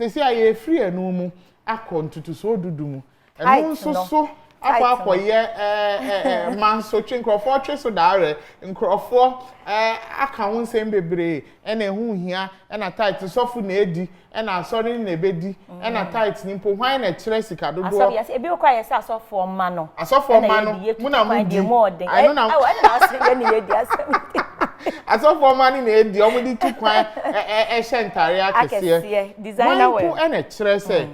see aye free enu mu akọ ntutu so dudu mu enu nso so akọ man so twe nkrofo twe so daare nkrofo aka ho nsem bebre na ehu hia na tight sofu na edi na asori na ebedi na tight ni mpo hwan na kire sika dodo aso yes ebi okwa yes asofo ma no mu na mu di I know na asiri na yedi asem asofo ma ni na edi omudi tukwan hye ntare akese designer wear na kire se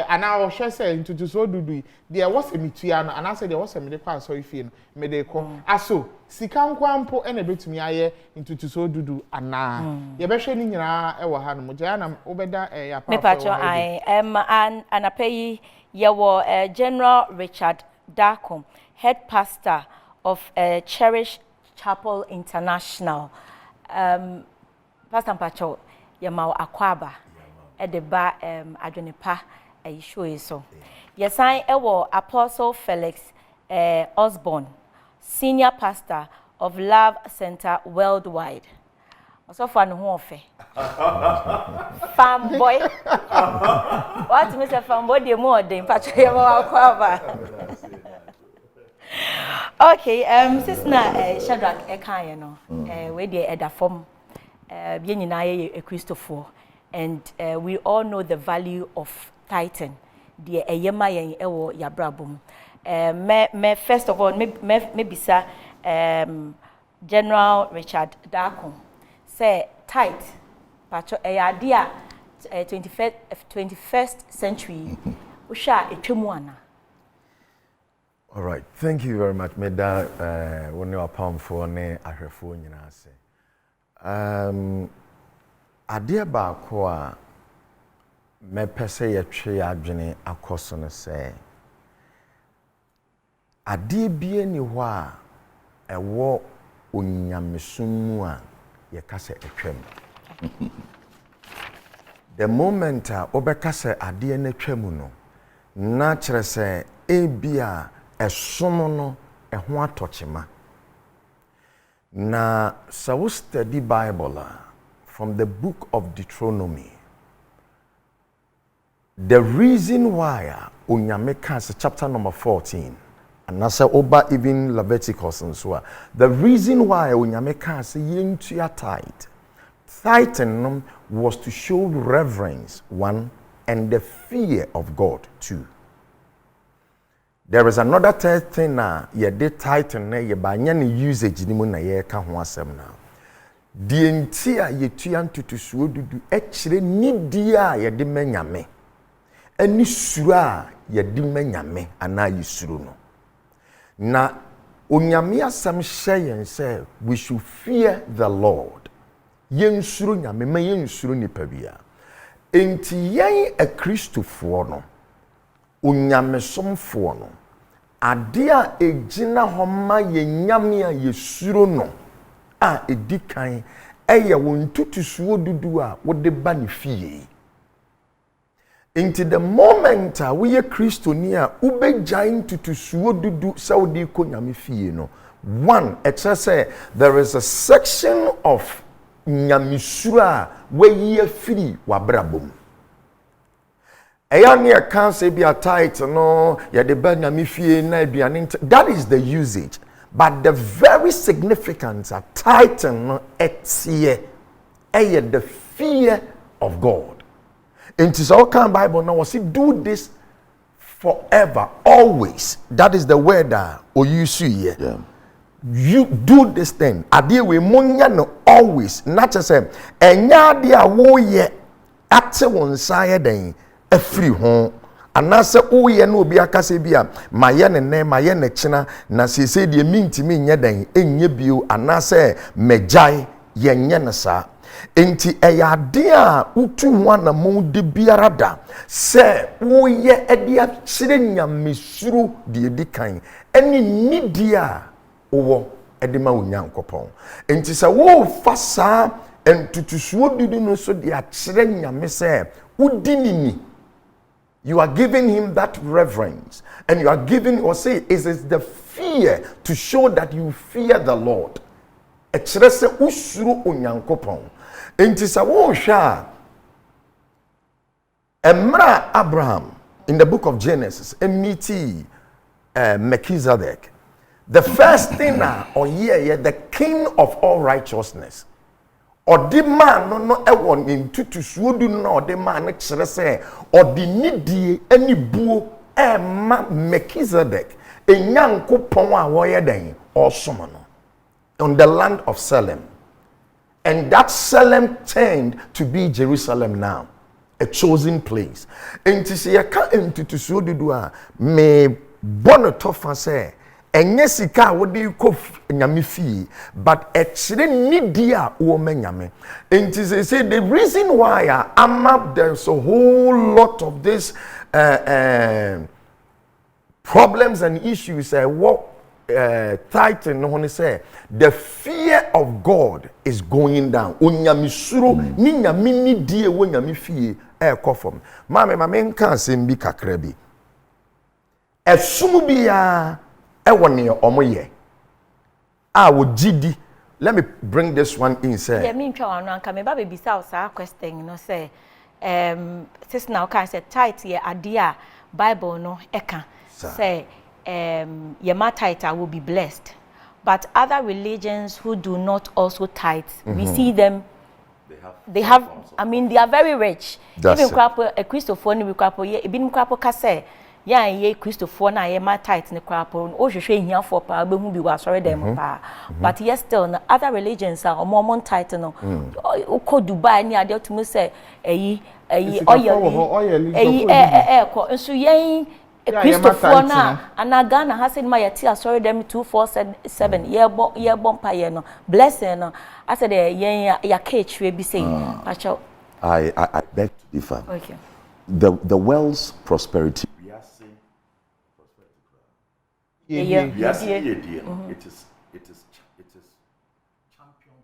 ana o hwe se ntutu so dudu there was a mitua no ana say there was a mede kwa so ifie no mede ko aso sika nkwampo na betumi aye ntutu so dudu ana ye behwe ni nyina e wo ha no mo gya na obeda ya pa me pacho I am an anapeyi ye wo General Richard Darko, head pastor of Cherish Chapel International. Pastor Pacho ye ma akwaba e de ba adwenepa show is so. Yes, I ewo Apostle Felix Osborn, senior pastor of Love Center Worldwide. Also for no ofe. Fanboy. What me say fanboy dey more than patch you akwaba. Okay, sis na Shadrach Ekan no. We dey eda form bi nyina ye Christopher, and we all know the value of tithing. The eyema yen ewo yabrabum. Me first of all me bisa General Richard Darko say tithe pacho eyadea 21st century usha etwemu ana. All right, thank you very much. Meda woni apamfo ne ahwefo nyina ase. Adea ba ko a me pese ye twe adwene akoso no se ade bie ni ho a ewo onyamesumu a ye kase etwam. The moment a obekase ade na twam no na kire se ebia esomo no eho atochema na so study Bible from the book of Deuteronomy. The reason why Onyame Kas chapter number 14 and that's over even Leviticus and so on. The reason why Onyame Kas yentua tithing was to show reverence, one, and the fear of God, two. There is another third thing now. Ye did tithing na ye ba nya usage ni mu na ye ka ho asem na. Die nti a ye tua ntutusuo dudu e kire ni dia ye de manyame. Ani suru a yedi manyame ana yisuru no na onyame asam hye say we should fear the Lord yen suru nyame ma yen suru nipa bia enti yen a Christofo no onyame somfo no ade a egina homa yen nyame a yesuru no a edikan eye won tutusuo dudu a wode ba ne fie. Into the moment we are Christonia, ube jain to suo dudu saudi ko nyame fie no. One, it says there is a section of nyamisura where ye free wabrabum. Eya ne kan say be a tight no, ya de ba nyame fie na aduane. That is the usage. But the very significance of titan no etie the fear of God. In this all kind Bible now, see do this forever, always. That is the word that you see here. Yeah. You do this thing. Ade we munya no always. Not just say enya dia wo ye ate won side den afri ho. Anase wo ye no obi akase bia maye ne maye ne china na sese de mintimi nya den enye bio anase mejai ye nye ne sa. Enti eyade a utu wana mo de biara da se wo ye ede a chire nyamesuru de edikan eni nidi a wo ede ma onyankopon enti se wo fasa entutusuo dudu no so de a chire nyame se udinini. You are giving him that reverence and you are giving or say it is the fear to show that you fear the Lord. E chire se usuru onyankopon. Enti sa wo hwa Emra Abraham in the book of Genesis, meeti Melchizedek. The first thing or the king of all righteousness. Or the man no ewon into to suodu no the man chere say or the nidie any buo ma Melchizedek enyankopon a woye den osom no on the land of Salem. And that Salem turned to be Jerusalem now, a chosen place. Enti se yaka enti to suodu a me bono tofa say enye sika wodi ko nyame fie but echire nidi a wo manyame. And say the reason why there's a whole lot of this problems and issues what tithing no say the fear of God is going down. Onyame suro ni nyame nidi e wo nyame fie e kofom. Mame nka asem bi kakra bi. Esum bia ewone omoye wo gidi. Let me bring this one in say yeah me ntwa wanu anka me ba be bisa o sa question no say sis now can say tithe ye ade a Bible no eka say your ma tithe will be blessed, but other religions who do not also tithe, we see them they have I mean they are very rich. Even kwapo a Christopher ni kwapo ye ebi kwapo ka say ya ye Christopher na ye ma tithe ne kwapo o hwehwe hia for pa be hu bi wa sorry dem pa, but yes still na other religions are more tithe no ko Dubai ni ade to me say eyi ko nso yen Christopher na Ghana has in my tia sorry them 247 year bompa ye no blessing no I said ya cage we be saying I beg to differ. Okay. The world's prosperity It is championed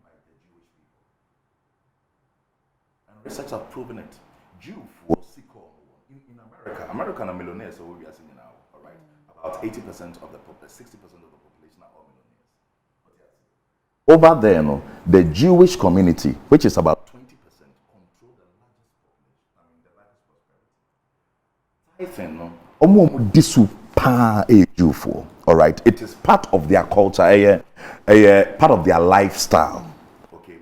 by the Jewish people, and research have proven it. Jew for in America are millionaires, so we are seeing now, all right? About 80% of the 60% of the population are all millionaires. Over there, no, the Jewish community, which is about 20%, control the largest population, the largest prosperity. Disu pa a Jew for, all right? It is part of their culture, part of their lifestyle. Okay.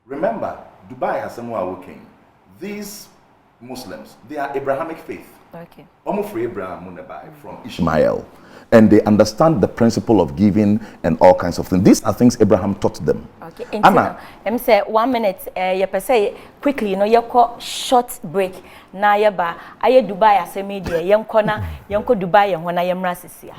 Remember, Dubai has somewhere working. These Muslims, they are Abrahamic faith. Okay. Almost free Abraham from Ishmael. And they understand the principle of giving and all kinds of things. These are things Abraham taught them. Okay. Anna, say 1 minute. You per say quickly. You call short break. Na yaba. Aye Dubai ase media. Yemko Dubai yemwana yemra sisia.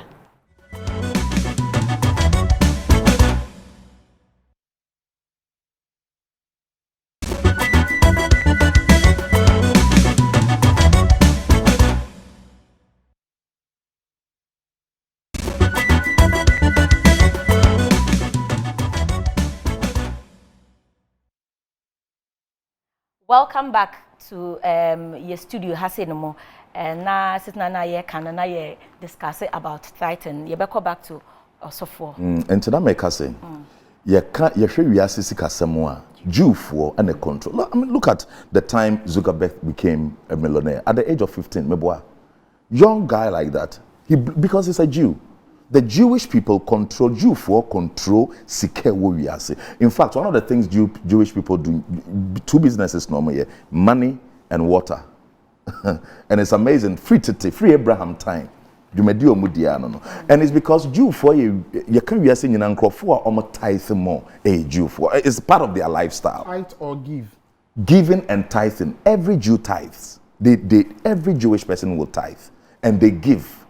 Welcome back to your studio Hasenmo. Na sitna na ye kana na ye discuss about tithing. You better back to Osofo. And to that make us say, you share we asisi kasemwa Jew for and a control. I mean, look at the time Zuckerberg became a millionaire at the age of 15. Meboa, young guy like that. Because he's a Jew. The Jewish people control Jew for control sike wo wiase. In fact, one of the things Jewish people do, two businesses normally, money and water. And it's amazing. Free Abraham time. And it's because Jew for you can be saying in for or tithe more a Jew for. It's part of their lifestyle. Tithe or give. Giving and tithing. Every Jew tithes. Every Jewish person will tithe. And they give.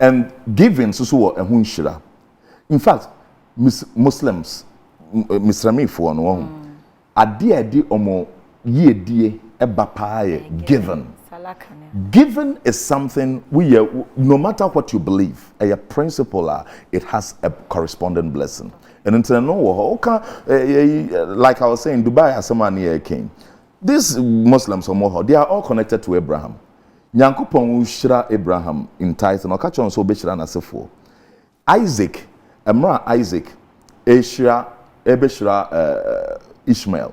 And giving so a hunshira. In fact, Muslims, Misrami for no, adi omo ye die ebapaye given. Given is something no matter what you believe, a principle, it has a corresponding blessing. And until like I was saying, Dubai has someone here came. These Muslims they are all connected to Abraham. Nyankopon shira Abraham in tithe no catch on so be shira na sefo. Isaac, Isaac shira Ishmael.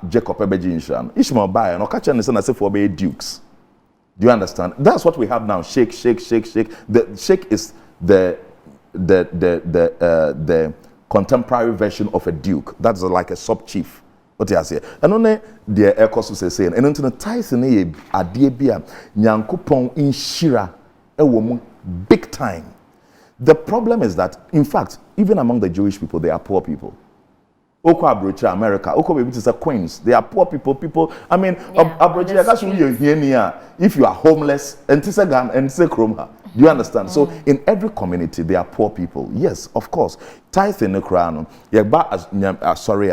Jacob ebeji shira. Ishmael buy no catch on na sefo be dukes. Do you understand? That's what we have now. Shake, shake, shake, shake. The shake is the contemporary version of a duke. That's like a sub chief. What you say? And only the Ecos is saying. And until the tithing a adebia nyankopon in shira a woman big time. The problem is that, in fact, even among the Jewish people, they are poor people. Oko Abrocha, America, Oko baby to Queens, they are poor people. I mean, Abrocha, that's who you're here. If you are homeless, and Tisagan and Sekroma. Do you understand? So in every community, there are poor people. Yes, of course. Tithe in the crown. Sorry,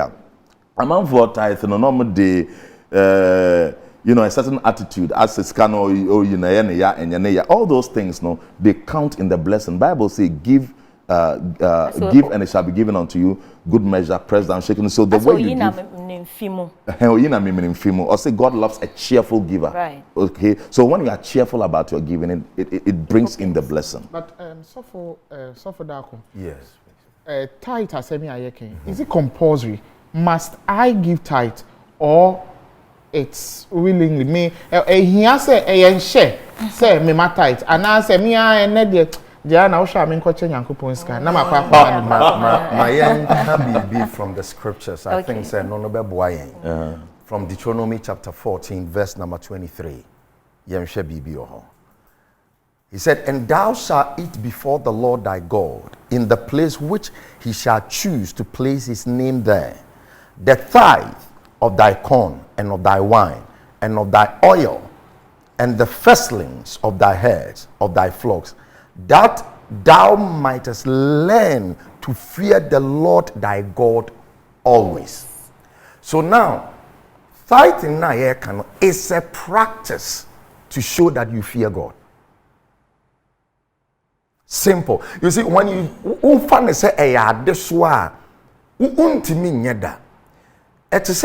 among for tithe, no normal day, a certain attitude, as a scan or all those things, no, they count in the blessing. Bible says, give and it shall be given unto you, good measure, pressed down, shaken. So the way you give, or say God loves a cheerful giver. Right. Okay. So when you are cheerful about your giving, it brings in the blessing. But so for Darko. Yes. Tithe is it compulsory? Must I give tithe, or it's willingly me? He has a share, say me my tithe, and I say me I need. Jana, I shall mean coaching Yankupon sky. My be from the scriptures. I think say no from Deuteronomy chapter 14, verse number 23. He said, and thou shalt eat before the Lord thy God in the place which he shall choose to place his name there. The tithe of thy corn and of thy wine and of thy oil and the firstlings of thy herds, of thy flocks, that thou mightest learn to fear the Lord thy God always. So now, tithing is a practice to show that you fear God. Simple. You see, when you say this one, it is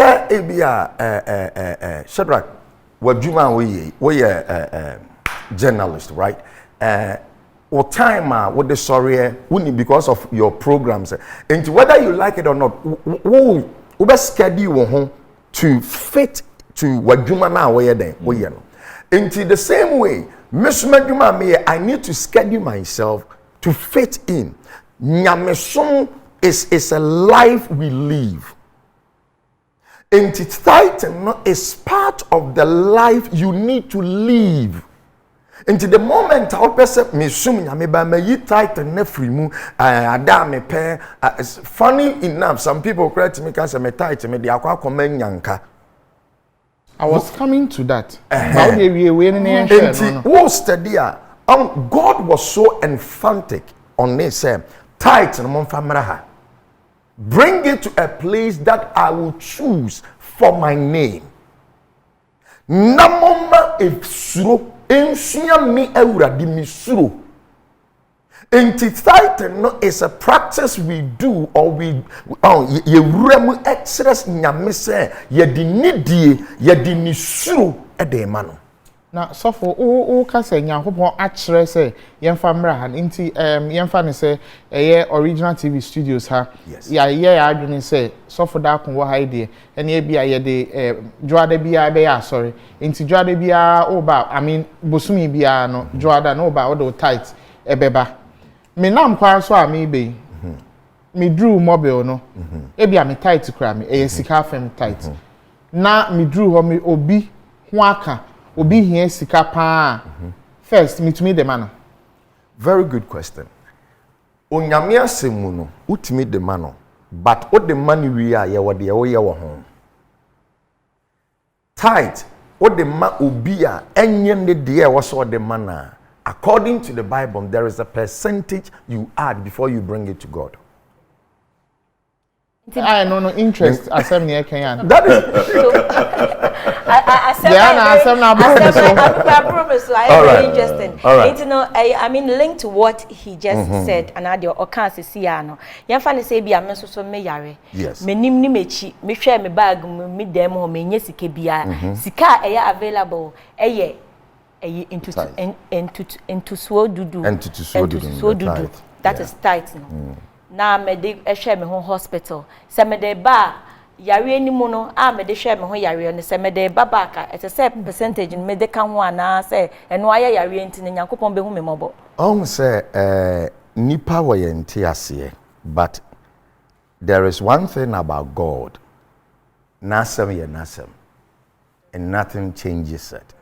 Shadrach, what we journalist, right? Or time with the sorry because of your programs, and whether you like it or not, we schedule to fit to what you now where then into the same way. I need to schedule myself to fit in. Nyamesom is a life we live. And tithing is part of the life you need to live. And the moment I person me sum nyame ba me yi tithing na free mu ada me pe. Funny enough, some people correct me can say me tithe me dey akwa nyanka. I was coming to that. God was so emphatic on this. Tithe bring it to a place that I will choose for my name. Namoma efsuro ensia mi eura di misuro. Tithing is a practice we do, or we ye remu express nyame se ye di nidie ye di misuro edema no. Na so for o ka se nyankopon a kire se yemfa mra ha nti yemfa ne se original TV studios ha ye adwene se so for da kon wo ha ide ene e bia ye de joada bia be ya sorry nti joada bia o ba I mean bosumi bia no joada no ba o do tight ebeba me nam kwa so a me be me drew mobile no e bia me tight kra me e sika fem tight na me drew ho me obi ho aka obi here sika pa first meet me the man. Very good question. Onyame asemu no utimi the man, but what the money we are ye wode ye wo ho. Tithe what the ma obi a enye ne de e wo so the man. According to the Bible, there is a percentage you add before you bring it to God. I no interest asem near Kenyan. That is I promise I am very interested. Right. I mean linked to what he just said and add your occurrence no. Yemfa ne say bia me so me yare. Yes. Me nim ni mechi, me hwe me bag me dem ho me nye sika bia. Sika available into so dudu. That is tight no. Na me de ehwe me ho hospital. Se me de ba yare ni mu no a me de hwe me ho yare no se me de babaka et se percentage me de ka ho ana se eno aye yare nti ne Nyankopon be hu me mobo say nipa wo ye nti ase but there is one thing about God nasem ye nasem and nothing changes it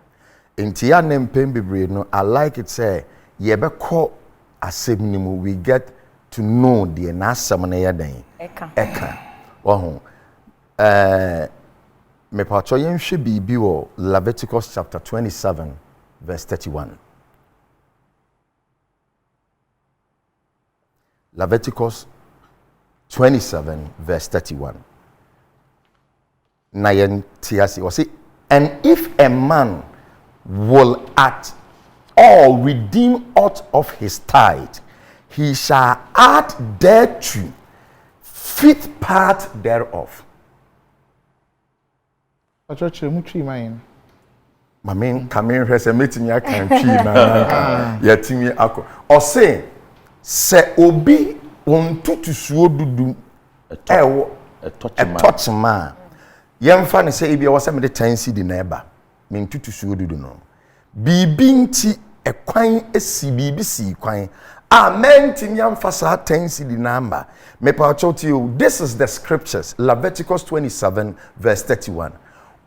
nti ya ne mpem bebre no I like it say ye be ko asem ni mu we get to know the nasem na ye dan eka oh me pacho yen hwe bibi wo Leviticus chapter 27 verse 31. Leviticus 27 verse 31. Nayen tiasi was it, and if a man will at all redeem aught of his tithe, he shall add thereto fifth part thereof. Achoche mu twi man. Mamen kamen hwese metimi aka twi na yatimi akọ. O se obi on tutusuo dudu ewo etochema. Yemfa ne se ebia wo se me de 10 cedi na eba. Me tutusuo dudu no. Bibi nti ekwan esi bibi si kwan. Amen timi yamfa sa 10 cedi number. Me pa to you, this is the scriptures, Leviticus 27 verse 31.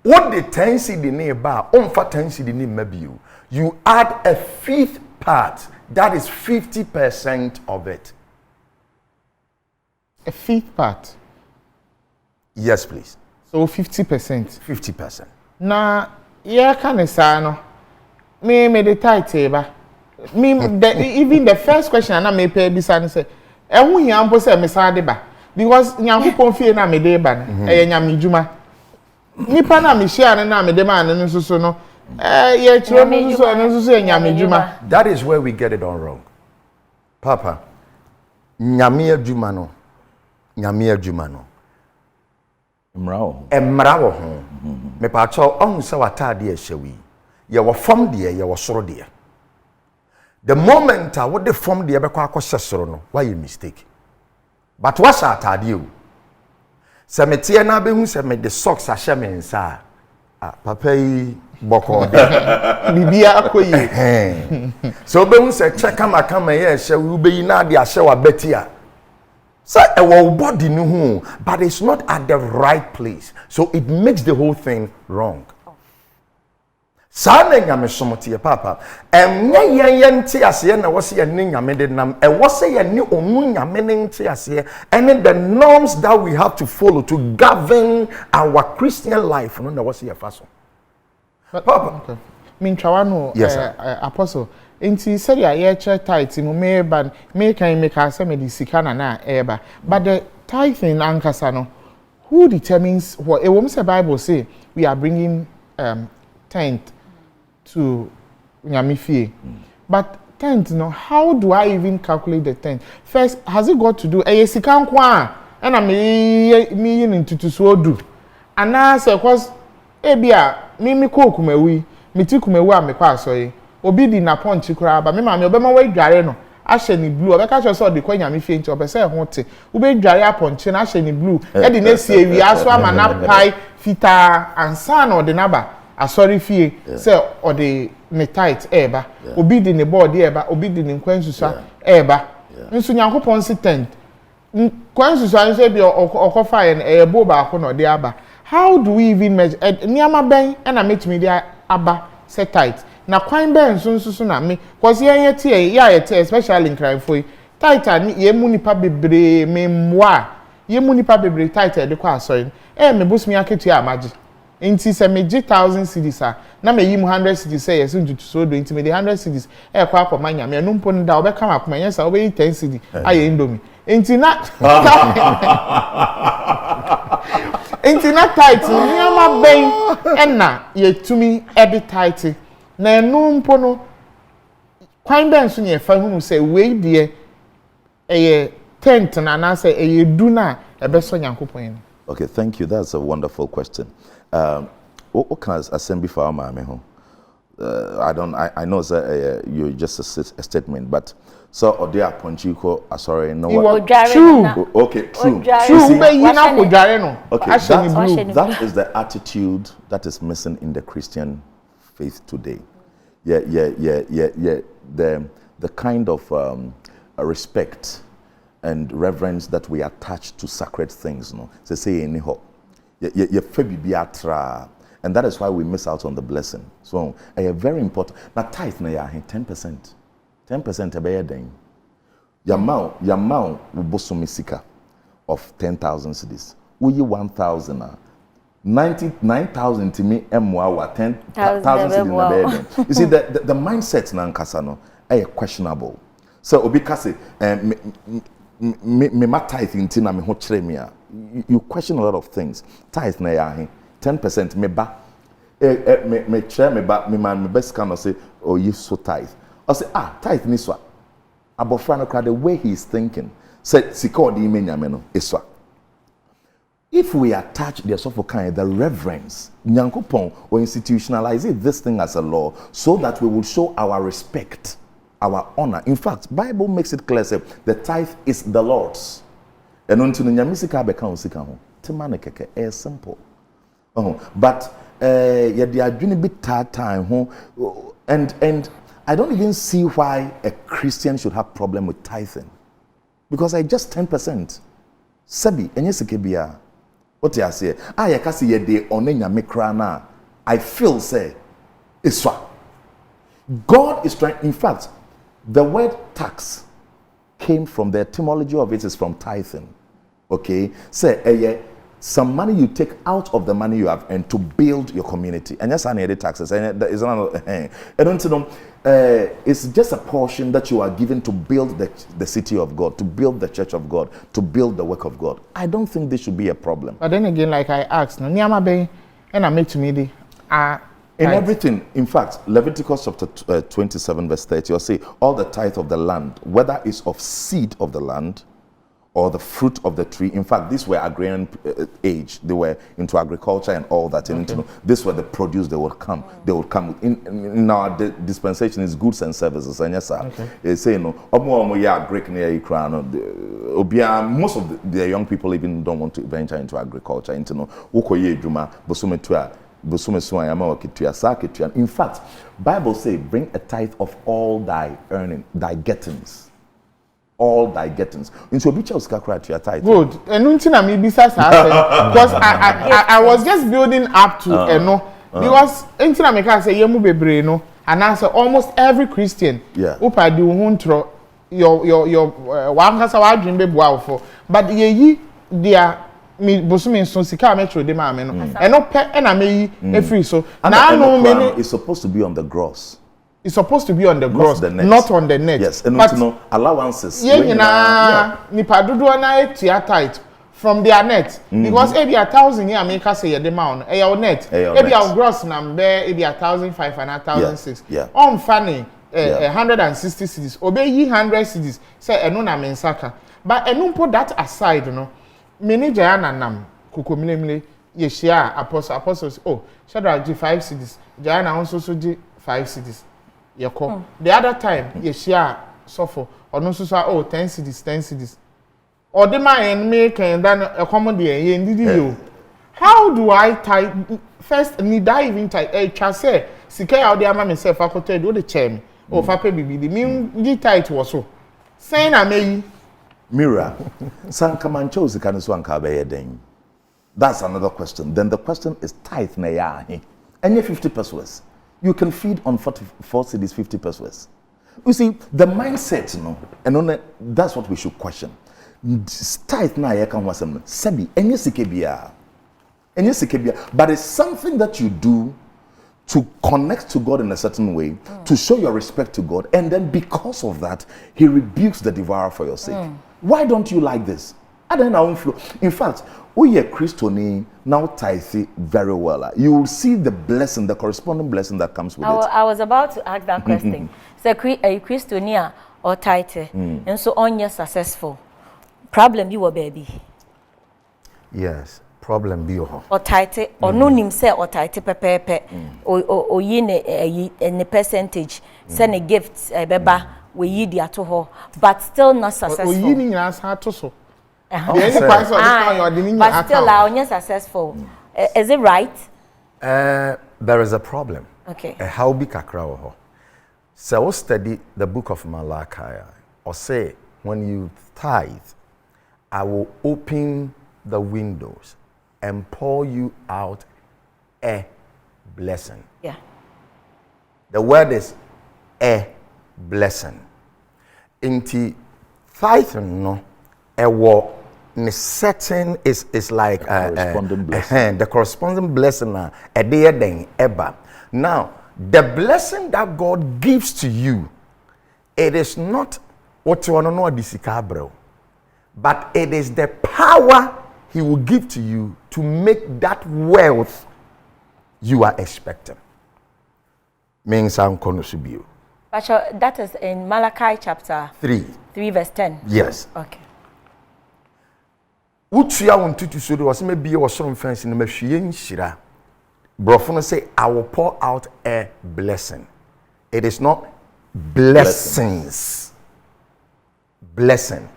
What the 10 cedi ne ba onfa 10 cedi ne mabio. You add a fifth part, that is 50% of it. A fifth part? Yes, please. So 50%. 50%. Na ye kan say no. Me meditate ba. Me even the first question na me pay bisa ne say ehun hian po say me sa de ba because Nyankopon fie na me de ba no e nyamedwuma. Nipa na me share na me de ma ne nso no ye chiro nso nyamedwuma. That is where we get it all wrong. Papa, nyame adwuma no. Emra wo ho. Me pa cho ohun se watade a hyewi. Ye wo fom de ye wo soro de. The moment I would the form the ebe kwa akose soro no, why you mistake? But what atade o? Se metie na be hu se me the socks ahye me nsa. Papa yi boko de. Bibia akoyi. So be hu se check kama ye hye we be yi na de ahye wa betia. So our body no hu, but it's not at the right place. So it makes the whole thing wrong. Sa na nyame somote papa enye yente ase na wo se ye ne nyame de nam e wo se ye ne onu nyame ne nte ase and the norms that we have to follow to govern our Christian life no na wo se ye fa so papa okay. Min trawa no apostle enti said ya ye church tithe mu me ban me kan make ase me di sika na eba but the tithing ankasa no who determines what e wo say Bible say we are bringing tenth to Nyamifie. But tenth, no, how do I even calculate the tenth? First, has it got to do a sikan kwa and I me into to so do. And now say cause ebia me ko kumewi, me ti kumewi a me kwa so yi. Obi di na ponchi kura ba me ma me obema we dware no. Ahye ni blue, obeka cho so de kwa Nyamifie nti obese ho te. Ube dware aponchi na ahye ni blue. E di na sie wi aso ama na pai fita ansa na ordinaba. Sorry fie say or the ne tight eba obi di ne board eba obi di ne kwansusa eba nso Nyankopon se tent kwansusa nso bi okofa ye ebo ba ko no de aba. How do we even measure niama ben na metimi de aba say tight na kwan ben nso na me cause ye tie ya especially in crime for tight ye mu nipa bebre memwa ye mu nipa bebre tight de kwa asori me bosmi aketu amaji inti se me 1,000 cedis na me yim 100 cedis say yes ntutu so do inti me the 100 cedis kwa akoma nya me no mpo nda obeka makoma nya sa obeyi 10 cedi aye indomie inti na inti na tight nyama ben enna ye tumi ebe tight na enu mpo no kwan ben so ne fa hunu say we die eye tent na na say eye du na ebe so Nyankopon. Okay, thank you. That's a wonderful question. What can I send before my home? I know that you're just a statement, but so Odia Ponchiko, sorry, no. True. Okay, true. True. Okay, that is the attitude that is missing in the Christian faith today. Yeah. The kind of respect and reverence that we attach to sacred things, no. Say anyhow. And that is why we miss out on the blessing. So, very important. Now, tithe na 10%. 10% a day. Yamau ubosumisika of 10,000 cedis. Uyi 1,000. 99,000 to me emwa 10,000 cedis. You see, the mindset na nkasano questionable. So obikase me ma tithe inti na me ho kire me a, you question a lot of things. Tithe na ya 10% me ba me kire me ba me man me best can say oh you so tithe. I say tithe ni so abofra no kra the way he is thinking said sika odi me nyame no iswa. If we attach the kind the reverence nyankopon or institutionalize this thing as a law so that we will show our respect, our honor. In fact, Bible makes it clear say the tithe is the Lord's. And until nyame sika be kan sika ho temane keke is simple. But yeah the adwene bit time ho and I don't even see why a Christian should have problem with tithing. Because I just 10%. Sebi, enye sike bia. What you say? You can see ye de onenya mekrana. I feel say iswa. God is trying. In fact, the word tax came from the etymology of it is from tithing. Okay, say some money you take out of the money you have and to build your community. And yes, I need taxes. And it's not. I don't know. It's just a portion that you are given to build the city of God, to build the church of God, to build the work of God. I don't think this should be a problem. But then again, like I asked, no, and I make to me the in everything. In fact, Leviticus chapter 27 verse 30, you'll see all the tithe of the land, whether it's of seed of the land or the fruit of the tree. In fact, these were agrarian age. They were into agriculture and all that. Okay. And this were the produce they would come. They would come in our dispensation is goods and services. And yes, sir. They say most of the young people even don't want to venture into agriculture. In fact, Bible say bring a tithe of all thy earning, thy gettings. All thy gettings. Into a to your tithe. Good. And because I was just building up to because until I can say yemu bebre no and answer almost every Christian. Yeah. Upa di huntro your one has a dream baby for. But ye dia me bosumi so sika metro de ma me no. And no pe and I may free so. Now no many is supposed to be on the gross. It's supposed to be on the gross, not on the net. Yes, and but no allowances. Nipa dodo na etia tight from their net because maybe 1,000 here make us say the amount. Your net, maybe our gross number, maybe 1,500 and 1,006. Yeah. On funny, 160 cities. Obey 100 cities. Say eno na mensaka. But eno put that aside, no. Many Jana nam kukumile ye share apostles. Oh, Shadrach G 5 cities. Jana also so G 5 cities. The other time, you share suffer or no so 10 cities. Or the man make and then accommodate you. How do I tie first need I even tie a chasse? Sike out there myself, I could tell you the chain or Fape Bibi. The mean tight was so. Saying I may Mira San Camanchos the can swan cabe. That's another question. Then the question is tithe na ya and you 50 pesos. You can feed on 44 cities 50 pesos. You see, the mindset, and only that's what we should question. Tithe na ya kan wasem sebi enye sikebia, but it's something that you do to connect to God in a certain way, to show your respect to God, and then because of that, He rebukes the devourer for your sake. Why don't you like this? In fact, we are Christian now tithe very well. You will see the blessing, the corresponding blessing that comes with it. I was about to ask that question. So, a Christian or tithe, and so on, you're successful. Problem you were baby. Yes, problem bi ho. Or tight or no nim say or tight pepe or yi ne percentage send a gift beba we yi dia to ho but still not successful. O yi ni nyina sa to so. But still are successful. Is it right? There is a problem. Okay. How big kakra wo ho. So we study the book of Malachi or say when you tithe I will open the windows and pour you out a blessing. Yeah. The word is a blessing. Inti tithing no the setting is like the corresponding blessing a day then eba. Now the blessing that God gives to you, it is not what you want to know disicabro, but it is the power He will give to you to make that wealth you are expecting. Means I'm going to be you. But that is in Malachi chapter 3 verse 10. Yes. Okay. Utia untutu so was maybe your some fence in the machine shira. Brofono say I will pour out a blessing. It is not blessings. Blessing.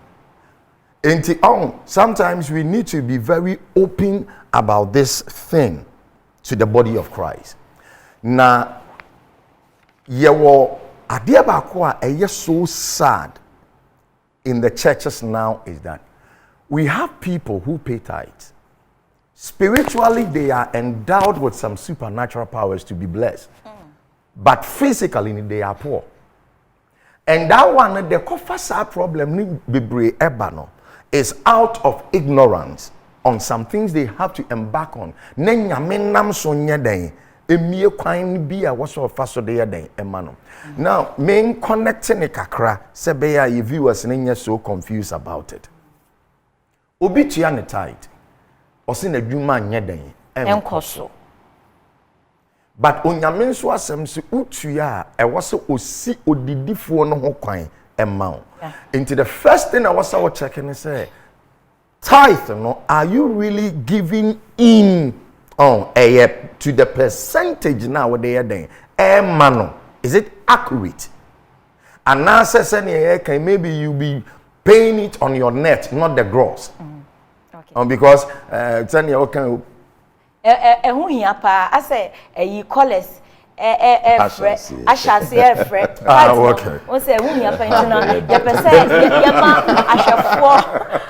Sometimes we need to be very open about this thing to the body of Christ. Now, adeɛ baako a ɛyɛ so sad in the churches now is that we have people who pay tithes. Spiritually, they are endowed with some supernatural powers to be blessed. But physically, they are poor. And that one, the kofasa problem is out of ignorance on some things they have to embark on. Now, main connecting kakra sebeya your viewers and so confused about it. Obi tua ne tithe. Osi na dwuma nya den enkoso. But onyame nso asem se utua e wose osi odidifo no ho kwan emma. Into the first thing I was checking is say tithe no, are you really giving in to the percentage now they den emma no? Is it accurate? And now says maybe you be paying it on your net, not the gross. Okay. Because who here pa I say you call us Ashasi Fred. Okay. O say who here pa internal ya pese yema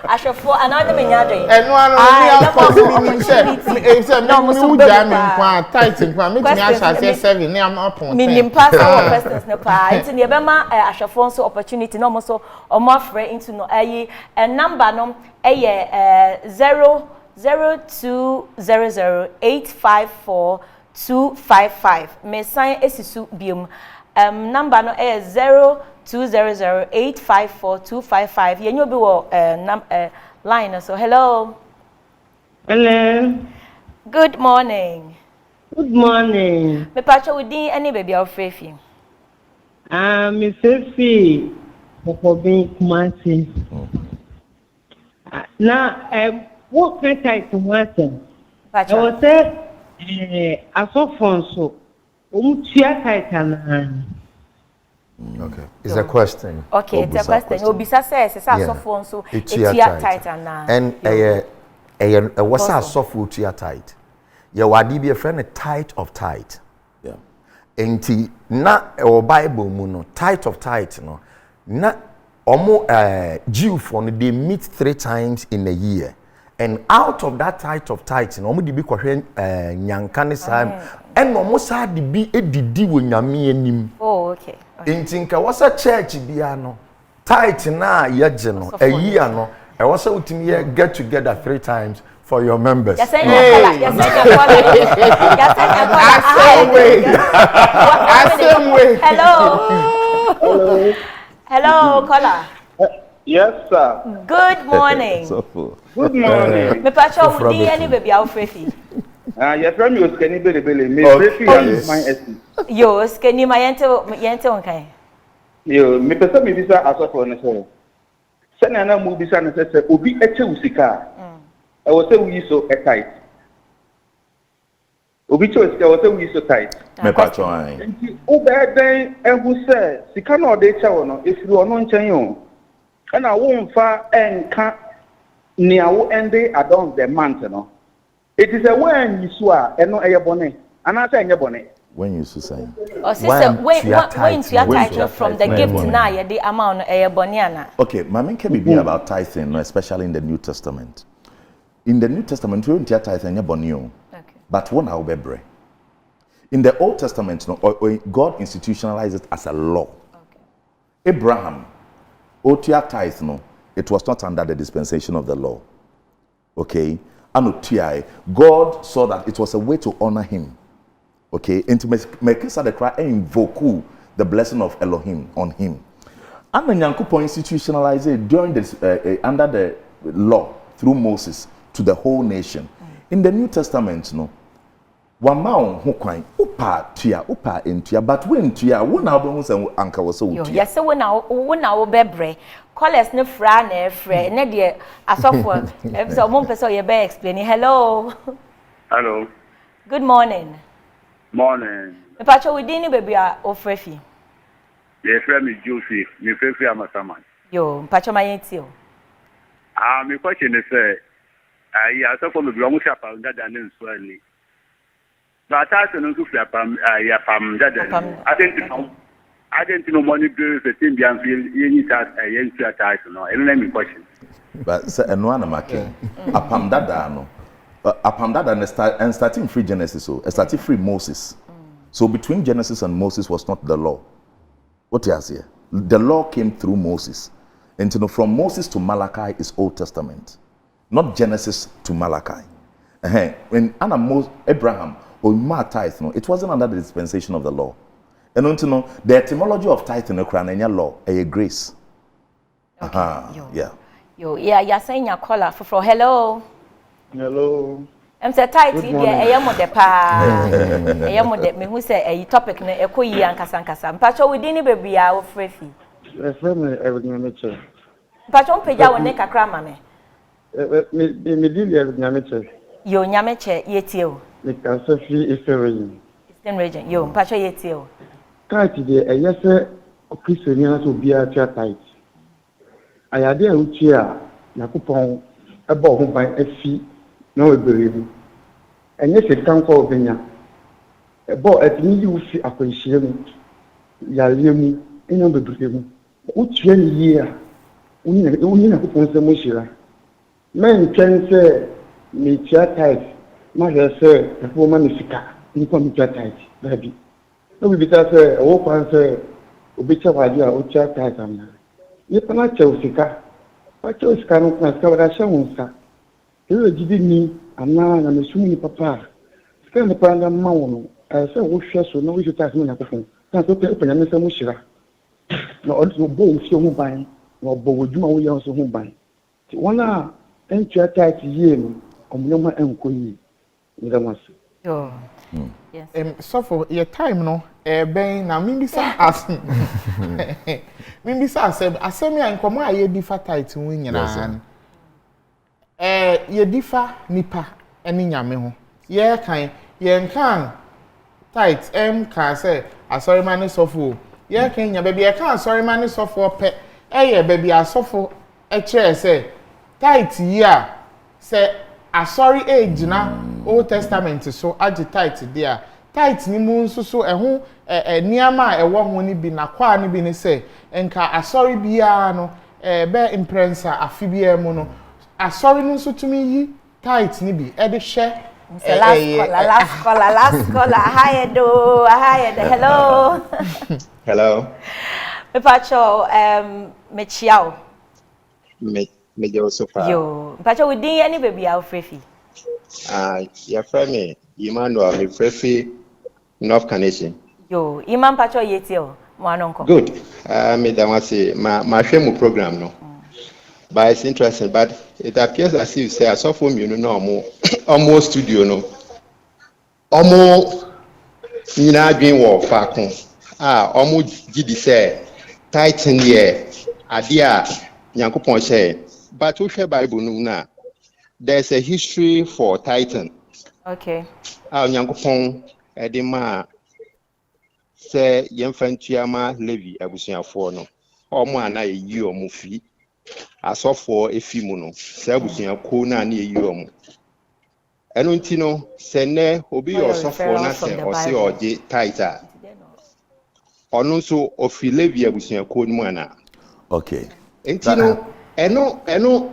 ashafo another me nyade. Eno anu mi say say me jam kwa tight kwa me timi ashasi 7 ne am upon. Me pass our questions no pa. Nti ne be ma ashafo nso opportunity no mo so omo afre into no number no 0200854255 me sign esisu biom number no 0200854255 yenyo bi wo line so hello good morning me pacho within any baby of Fefi me Fefi for being Kumasi now what can I to answer? I was say Asofonso tia titan. Okay. It's a question. Okay, it's a question. Obisa says Asofonso tia titan. And what's a software tia tight? Ya wadi be a friend a tithe of tithe. Yeah. Enti na or Bible mu no tithe of tithe no na omo Jew for they meet 3 times in a year. And out of that tithe of tithes, no mo di bi kwahwe nyankane sam and no mo sa di bi edidi wo nyame anim. Oh, okay. Intinka was a church bia no tithe na yeje no a year no e was utimi get together 3 times for your members. Yes, I same way. Hello, caller. Yes, sir. Good morning. Good morning. Me pacho udi any baby out Fefi. Yes, from you skinny belly. Me Fefi is my SC. Yo, skinny my yente okay. Yo, me pesa me bisa asofo ne so. Sene na mu bisa ne se obi eche usika. I was say we so tight. Obi choice I was say we so tight. Me patcho ai. Nti o be den ehu say sika na ode cha wo no efiri ono nchen yo. Na wo mfa enka nia wo ende adon the month no. It is a when you swear eno eye bone. Ana say enye bone. When you say. Oh sister, when you are title from the gift now you the amount eye bone ana. Okay, mama can be about tithing, especially in the New Testament. In the New Testament, we don't tithe enye bone o. Okay. But one will be bread. In the Old Testament, God institutionalized it as a law. Okay. Abraham, otia tithe no, it was not under the dispensation of the law. Okay, and God saw that it was a way to honor him. Okay, and to make the cry and invoke the blessing of Elohim on him. And the Nyankopon institutionalized it during this under the law through Moses to the whole nation. In the New Testament, no. Wamao ho kwan upa entua but when tua wo na obo se anka wo so utua yes wo na wo bebre callers ne fra na efre ne de asofo so mo pese ye be explain hello good morning me pacho we din baby a ofrefi ye frɛ me Joseph me frɛ amasama yo pacho ma yenti o me question is ayi asofo me bi omo shapa ngada ne nso ani. But I don't know if you have done. I didn't know money bills the thing beyond you need that a young title. No, and let me question. But and one am apam dada no. Apam dada and starting free Genesis, so starting free Moses. So between Genesis and Moses was not the law. What you say? The law came through Moses. And from Moses to Malachi is Old Testament, not Genesis to Malachi. When Abraham or tithe, no, it wasn't under the dispensation of the law. And the etymology of tithe in the law, a grace. Okay. You're saying your caller for hello. I'm say tithe here, the pa. Me who say a topic na eko yi ankasa. Mpacho we din baby a wo frefi. Me everything me che. Mpacho peja won kakra ma me. Me dili everything che. Yo nyame che yetie o. The cancer free Eastern region. Yo, mpacho yetie o. Tight de eyese Christian so bia tia tight. Ayade a uchi a Yakupon ebo ho ban afi na we berimu. Enye se kanko obenya. Ebo atini yu fi akwanhie mu. Yare mu, enya bebremu. Uchi ani yi a uni na kupon se mo hira. Men twen se me tia tight. Ma je say the woman is sick. You come to tight, baby. No be because a woman say obicha wadia o tia tight am. You cannot tell sika. What choice can can discover shawunsa. You gidi ni ana na mesumi papa. Sika ne panga mawo. Say wo hwe so na wo hwe tax me na kokon. Kan so pe opanya me say mo hira. Na o do bo fi ho ban. Na bo woduma wo yan so ho ban. Ti wona en tia tight yie no. Omnyoma enkoyi. Yes. So for your time no ben na mimbisa as mimbisa asem ya nkomo aye difa tight hu nyina ye difa nipa eni nyame ho ye kan ye nkan tight ka say asori mani sofo ye kan nya be ye kan asori mani sofo pe ye be bi asofo kire say tight yi a say asori age na Old Testament so agitight there. Tight ni mu nso so eho niama ewo ho ni bi na kwa ni bi ni say enka asori bia no be imprensa afibia mu no asori no nso tumi yi tight ni bi e de hye last caller hi hello me pacho me chiao me Joseph yo pacho we din any baby a frefi your friend Emmanuel me frefi North Canadian. Yo, Imam Pacho yetio, mwanonko. Good. Me da wasi ma share mu program no. But it's interesting, but it appears as if you say I saw from you no almost studio no. Almost nyina adwen wo faako. Almost gidi say titan here ade a Nyankopon say but wo hwe Bible no na there's a history for tithing. Okay. Nyankopon edema se yemfantuama Levi abusuafo no. Omo ana eyi omo fi. Asofo efi mu no. Se abusuako na na eyi omo. Eno nti no se ne obi osofo na se ose oje tithe. Ono so ofi Levi abusuako mu ana. Okay. Nti no eno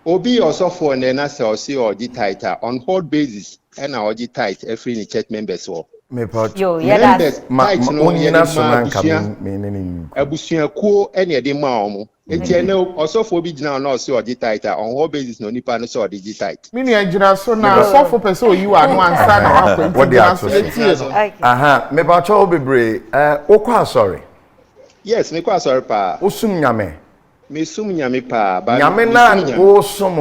obi osofo na se ose oje tithe on whole basis. And our tithe every church members or me part yo yeah that's onyina so na nka me abusuakuo ene de ma omo enti ene osofo bi gina na ose oje tithe on what basis no nipa no so oje tithe me ni gina so na osofo person oyi wa no ansa na wa kwenti aha me part cho bebre okwa sorry yes me kwa sorry pa osum nyame me sum nyame pa ba nyame na wo som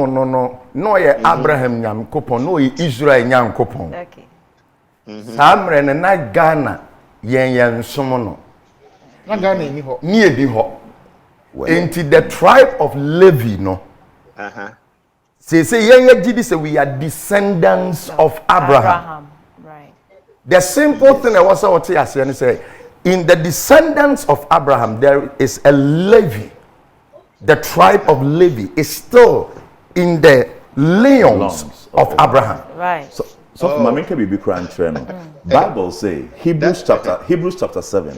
no ye Abraham nyam kopon no ye Israel nyam kopon okay samre na Ghana yen som no na Ghana ni ho ni ebi ho enti the tribe of Levi no say yen gidi say we are descendants of Abraham. Right. The simple thing I was what you say in the descendants of Abraham there is a Levi. The tribe of Levi is still in the lions of Abraham. Right. So Mami can be crying. Bible say Hebrews chapter 7.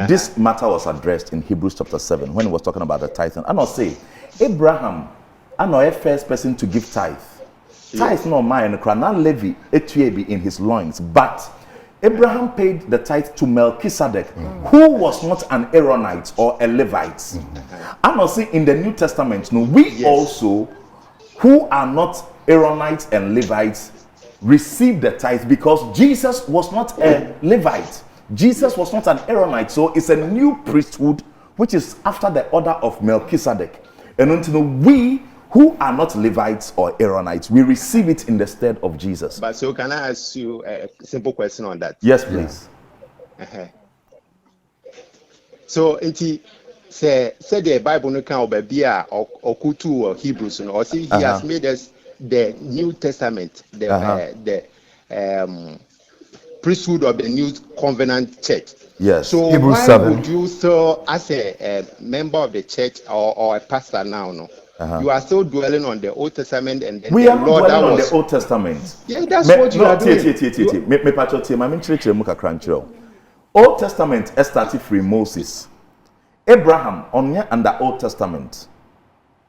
This matter was addressed in Hebrews chapter 7 when he was talking about the tithing. And I'll say Abraham, I know a first person to give tithe. Tithe no mine, not Levi, etuebi in his loins, but Abraham paid the tithe to Melchizedek, who was not an Aaronite or a Levite. And I'll say in the New Testament, no, we also, who are not Aaronites and Levites, receive the tithe because Jesus was not a Levite. Jesus was not an Aaronite, so it's a new priesthood which is after the order of Melchizedek. And until we who are not Levites or Aaronites, we receive it in the stead of Jesus. But so can I ask you a simple question on that? Yes, please. So inti say the Bible no can be a okutu or Hebrews no, or see he has made us the New Testament, the priesthood of the New Covenant Church. Yes. So Hebrews why 7. would you still, as a member of the church or a pastor now, no? You are still dwelling on the Old Testament and then we are not dwelling on the Old Testament. Yeah, that's what you are doing. Me patriote, my church muka kranchiro. Old Testament started from Moses. Abraham onye under Old Testament.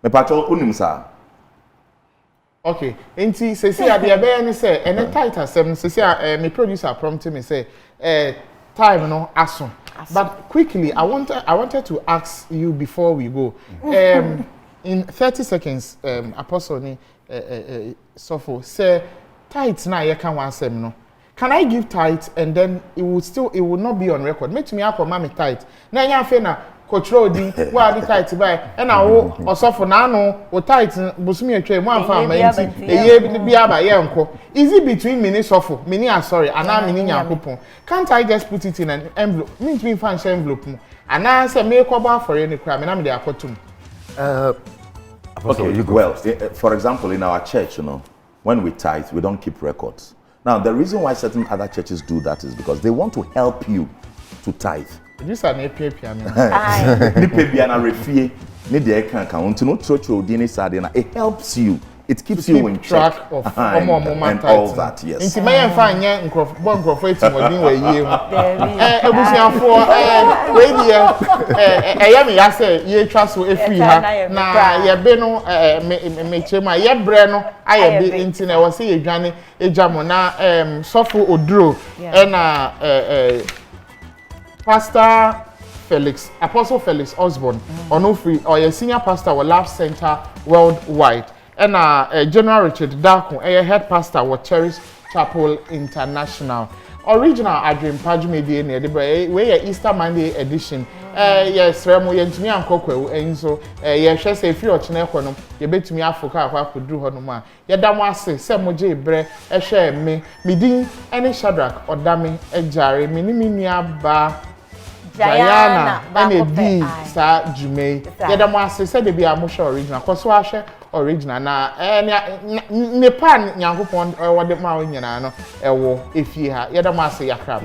Me patriote unim sa. Okay, enti say ade be any say ene title asem say me producer prompted me say time no aso. But quickly I wanted to ask you before we go. In 30 seconds, Apostle ni Sofo say tithe na ye can one sem no. Can I give tithe and then it will not be on record? Make me akoma me tithe. Na nya fe na control di wa di tithe by e na wo Osofo na no wo tithe busumi atwa mu amfa amanti eye bi aba ye nko. Is it between me ni Sofo, me ni sorry, ana me ni Nyankopon? Can't I just put it in an envelope? Means me fan envelope mu. Ana say me koba for any crime na me dey akotum. Okay, well, for example, in our church, when we tithe, we don't keep records. Now, the reason why certain other churches do that is because they want to help you to tithe. This is an APP. It helps you. It keeps you in track of and all that, yes. Inti mayen fa nya nkrofo etimodin we yie mu. Ebusiafo we die eyam ya say ye twa so efri ha na ye be no me chema ye bre no aye be inti na wo say ye dwane ejamo na sofo oduro na Pastor Felix, Apostle Felix Osborn, onofri or your senior pastor wa Love Center worldwide. And General Richard Darko, a head pastor with Cherish Chapel International. Original Adrian Pajumedi near the way Easter Monday edition. Yes, Remo Yentumi and Kokwe, and so yes, say if you're Chinekono, you bet me Africa, I could do Honoma. Yadamase, Samoje Bre, a share me, Midin, any Shadrach or Dami, a Jari, Miniminia Ba. Diana, and a D, Sir Jume. Yadamase said they be a motion original. Because original na ne pan nyankopon wo de ma wo nyina no ewo efie ha yeda ma ase yakra